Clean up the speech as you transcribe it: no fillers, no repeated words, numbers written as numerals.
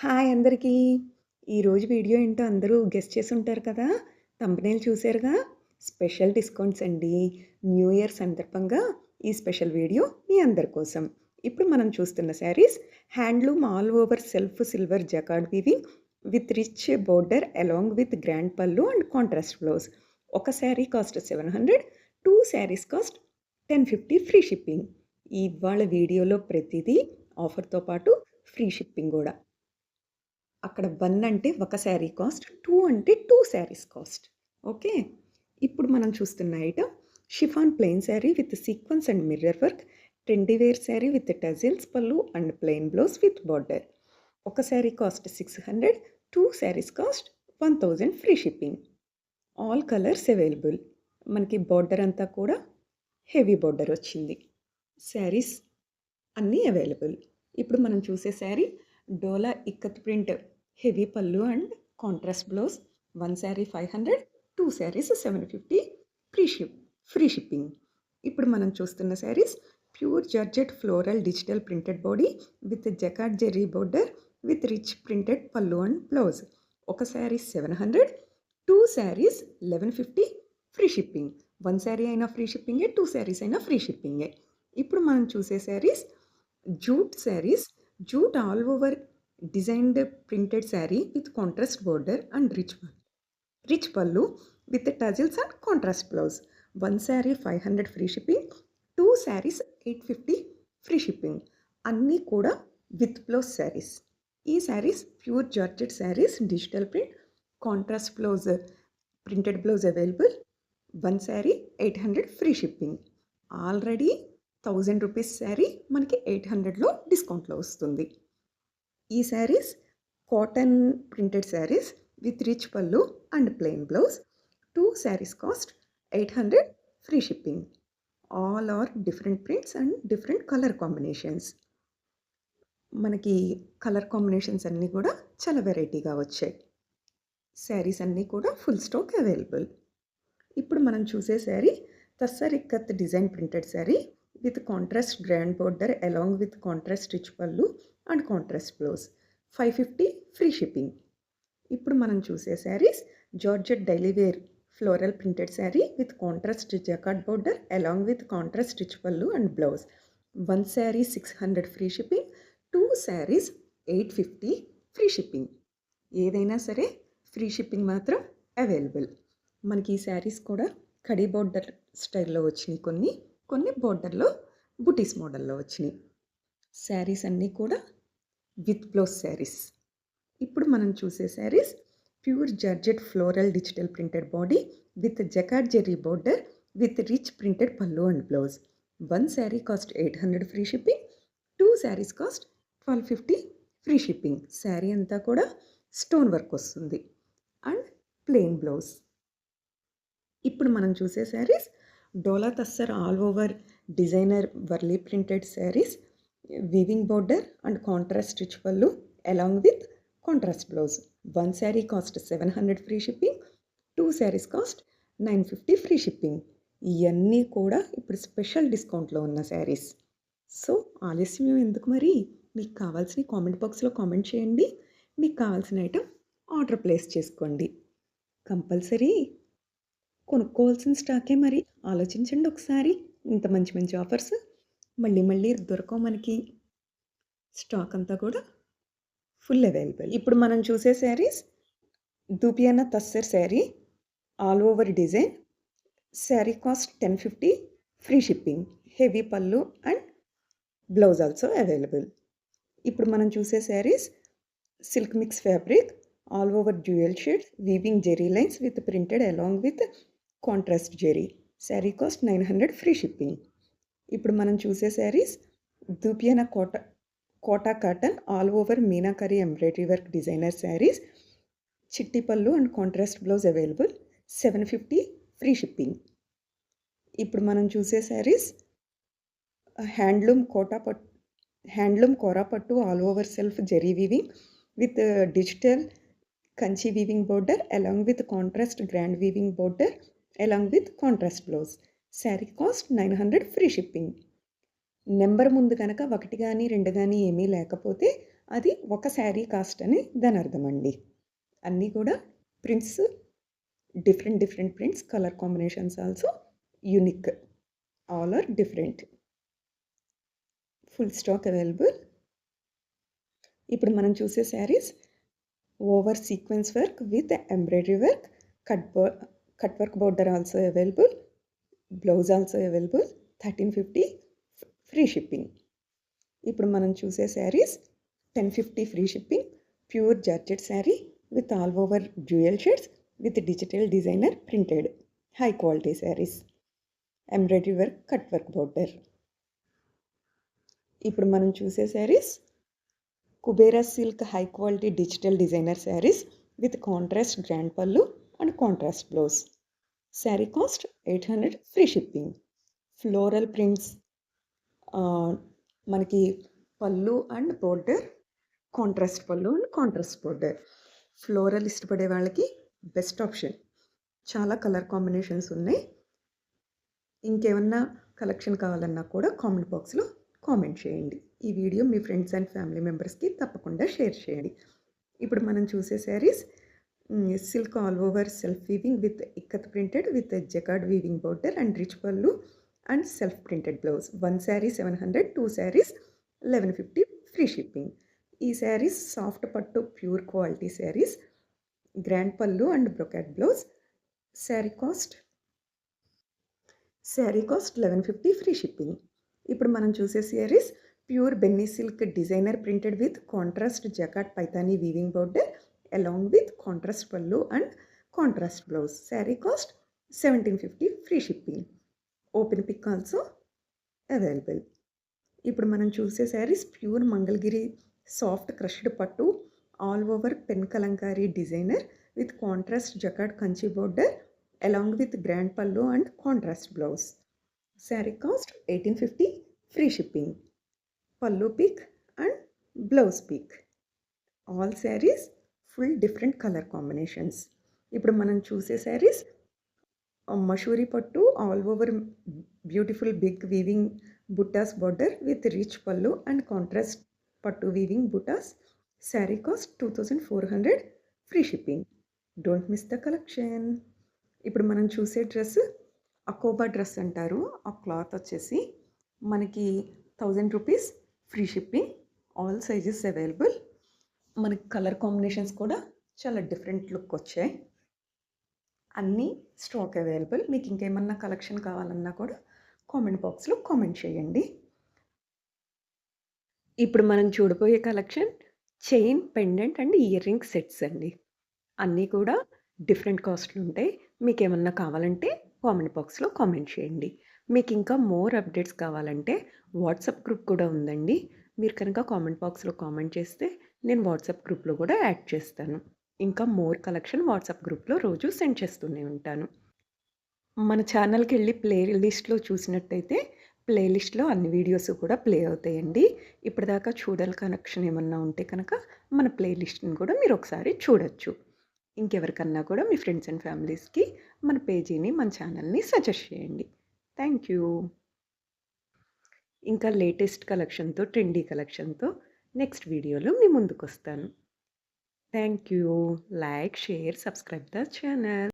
Hi అందరికీ. ఈరోజు video ఏంటో అందరూ గెస్ చేసుంటారు కదా! థంబ్‌నెయిల్ చూసారుగా? స్పెషల్ డిస్కౌంట్స్ అండి. న్యూ ఇయర్ సందర్భంగా ఈ స్పెషల్ వీడియో మీ అందరి కోసం. ఇప్పుడు మనం చూస్తున్న saris handloom all over self silver jacquard weaving with rich border along with grand పల్లు అండ్ కాంట్రాస్ట్ బ్లౌజ్. ఒక sari cost 700, 2 saris cost 1050 free shipping. ఇవాళ వీడియోలో ప్రతిదీ ఆఫర్‌తో పాటు ఫ్రీ షిప్పింగ్ గూడా. అక్కడ 1 అంటే ఒక శారీ కాస్ట్, 2 అంటే 2 శారీస్ కాస్ట్. ఓకే. ఇప్పుడు మనం చూస్తున్న item chiffon plain sari with sequence and mirror work, trendy wear sari with tassels pallu and plain blouse with border. ఒక sari cost 600, 2 saris cost 1000 free shipping. All colours available. మనకి బార్డర్ అంతా కూడా హెవీ బార్డర్ వచ్చింది. శారీస్ అన్నీ అవైలబుల్. ఇప్పుడు మనం చూసే శారీ డోలా ikat print heavy pallu and contrast blouse. 1 sari 500, 2 saris 750 free shipping. ఇప్పుడు మనం చూస్తున్న saris pure georgette floral digital printed body with jacquard zari border with rich printed pallu and blouse. ఒక శారీ 700, 2 శారీస్ 1150 ఫ్రీ షిప్పింగ్. 1 శారీ అయినా ఫ్రీ షిప్పింగే, 2 శారీస్ అయినా ఫ్రీ షిప్పింగే. ఇప్పుడు మనం చూసే saris jute saris, jute all over designed printed sari with contrast border and rich pallu with tassels and contrast blouse. 1 sari 500 free shipping, 2 saris 850 free shipping. అన్నీ కూడా with blouse saris. ఈ saris pure georgette saris digital print contrast blouse printed blouse available. 1 sari 800 free shipping. Already 1000 rupees sari మనకి 800లో డిస్కౌంట్లో వస్తుంది. ఈ saris cotton printed saris with rich pallu and plain blouse. 2 saris cost 800 free shipping. All are different prints and different colour combinations. మనకి colour combinations అన్నీ కూడా చాలా వెరైటీగా వచ్చాయి. శారీస్ అన్నీ కూడా ఫుల్ స్టాక్ అవైలబుల్. ఇప్పుడు మనం చూసే sari tussar ikkat design printed sari with contrast grand border along with contrast rich pallu and contrast blouse. 550 free shipping. ఇప్పుడు మనం చూసే saris georgette daily wear floral printed sari with contrast jacquard border along with contrast rich pallu and blouse. 1 sari 600 free shipping, 2 saris 850 free shipping. ఏదైనా సరే free shipping మాత్రం available. మనకి ఈ శారీస్ కూడా khadi border స్టైల్లో వచ్చినాయి, కొన్ని బోర్డర్లో బుటీస్ మోడల్లో వచ్చినాయి. శారీస్ అన్నీ కూడా విత్ బ్లౌజ్ శారీస్. ఇప్పుడు మనం చూసే saris pure georgette floral digital printed body with jacquard zari border with rich printed pallu and blouse. 1 sari cost 800 free shipping, 2 saris cost 1250 free shipping. Sari అంతా కూడా స్టోన్ వర్క్ వస్తుంది అండ్ ప్లెయిన్ బ్లౌజ్. ఇప్పుడు మనం చూసే saris Dola tussar all over designer Warli printed saris weaving border and contrast rich pallu along with contrast blouse. 1 sari cost 700 free shipping, 2 saris cost 950 free shipping. ఇవన్నీ కూడా ఇప్పుడు special డిస్కౌంట్లో ఉన్న శారీస్. సో ఆలస్యం ఎందుకు మరి? మీకు కావాల్సిన కామెంట్ బాక్స్లో కామెంట్ చేయండి. మీకు కావాల్సిన ఐటమ్ ఆర్డర్ ప్లేస్ చేసుకోండి. కంపల్సరీ కొనుక్కోవాల్సిన స్టాకే మరి. ఆలోచించండి ఒకసారి. ఇంత మంచి మంచి ఆఫర్స్ మళ్ళీ దొరకవు మనకి. స్టాక్ అంతా కూడా ఫుల్ అవైలబుల్. ఇప్పుడు మనం చూసే saris dupion tussar sari all over design. Sari cost 1050 free shipping. Heavy pallu and blouse also available. ఇప్పుడు మనం చూసే saris silk mix fabric all over dual shade weaving zari lines with printed along with contrast zari. Sari cost 900 free shipping. ఇప్పుడు మనం చూసే saris dupion Kota cotton all over meenakari embroidery work designer saris చిట్టి pallu and contrast blouse available. 750 free shipping. ఇప్పుడు మనం చూసే saris handloom kora pattu all over self zari weaving with digital Kanchi weaving border along with contrast grand weaving border along with contrast blouse. Sari cost 900 free shipping. Number ముందు కనుక 1 కానీ 2 కానీ ఏమీ లేకపోతే అది ఒక శారీ కాస్ట్ అని దాని అర్థం అండి. అన్నీ కూడా prints different prints, colour combinations also unique. All are different. Full stock available. ఇప్పుడు మనం చూసే saris over sequence work with embroidery work, cut work border also available, blouse also available, 1350 free shipping. ఇప్పుడు మనం చూసే saris 1050 free shipping, pure georgette sari with all over dual shades with digital designer printed high quality saris, embroidery work, cut work border. ఇప్పుడు మనం చూసే saris Kubera silk high quality digital designer saris with contrast grand pallu and contrast blouse. Sari cost 800 free shipping. Floral prints, మనకి pallu and border, contrast pallu and contrast border. Floral ఇష్టపడే వాళ్ళకి best option. చాలా colour combinations ఉన్నాయి. ఇంకేమన్నా collection కావాలన్నా కూడా కామెంట్ బాక్స్లో కామెంట్ చేయండి. ఈ వీడియో మీ ఫ్రెండ్స్ అండ్ ఫ్యామిలీ మెంబర్స్కి తప్పకుండా షేర్ చేయండి. ఇప్పుడు మనం చూసే saris silk all over self weaving with ikat printed with jacquard weaving border and rich pallu and self printed blouse. 1 sari 700, 2 saris 1150 free shipping. ఈ saris soft pattu pure quality saris, grand pallu and brocade blouse. Sari cost 1150 free shipping. ఇప్పుడు మనం చూసే శారీస్ ప్యూర్ బెన్నీ silk designer printed with contrast jacquard Paithani weaving border along with contrast pallu and contrast blouse. Sari cost 1750 free shipping. Open pick also available. ఇప్పుడు మనం చూసే saris pure Mangalagiri soft crushed pattu all over pen kalamkari designer with contrast jacquard Kanchi border along with grand pallu and contrast blouse. Sari cost 1850 free shipping. Pallu pick and blouse pick. All saris full different colour combinations. ఇప్పుడు మనం చూసే శారీస్ మషూరి పట్టు all over beautiful big weaving buttas border with rich pallu and contrast pattu weaving buttas. Sari cost 2400 free shipping. Don't miss the collection. ఇప్పుడు మనం చూసే dress అకోబా dress అంటారు. ఆ cloth వచ్చేసి మనకి 1000 rupees free shipping. All sizes available. మనకి కలర్ కాంబినేషన్స్ కూడా చాలా డిఫరెంట్ లుక్ వచ్చాయి. అన్నీ స్టాక్ అవైలబుల్. మీకు ఇంకేమన్నా కలెక్షన్ కావాలన్నా కూడా కామెంట్ బాక్స్లో కామెంట్ చేయండి. ఇప్పుడు మనం చూడబోయే collection chain, pendant and ear ring sets అండి. అన్నీ కూడా డిఫరెంట్ కాస్ట్లు ఉంటాయి. మీకు ఏమన్నా కావాలంటే కామెంట్ బాక్స్లో కామెంట్ చేయండి. మీకు ఇంకా మోర్ అప్డేట్స్ కావాలంటే వాట్సాప్ గ్రూప్ కూడా ఉందండి. మీరు కనుక కామెంట్ బాక్స్లో కామెంట్ చేస్తే నేను వాట్సాప్ గ్రూప్లో కూడా యాడ్ చేస్తాను. ఇంకా మోర్ కలెక్షన్ వాట్సాప్ గ్రూప్లో రోజు సెండ్ చేస్తూనే ఉంటాను. మన ఛానల్కి వెళ్ళి ప్లే లిస్ట్లో చూసినట్టయితే ప్లేలిస్ట్లో అన్ని వీడియోస్ కూడా ప్లే అవుతాయండి. ఇప్పటిదాకా చూడాలి కనెక్షన్ ఏమన్నా ఉంటే కనుక మన ప్లేలిస్ట్ని కూడా మీరు ఒకసారి చూడొచ్చు. ఇంకెవరికన్నా కూడా మీ ఫ్రెండ్స్ అండ్ ఫ్యామిలీస్కి మన పేజీని, మన ఛానల్ని సజెస్ట్ చేయండి. Thank you. ఇంకా లేటెస్ట్ కలెక్షన్తో, ట్రెండీ కలెక్షన్తో నెక్స్ట్ వీడియోలో మీ ముందుకు వస్తాను. Thank you. Like, share, subscribe the channel.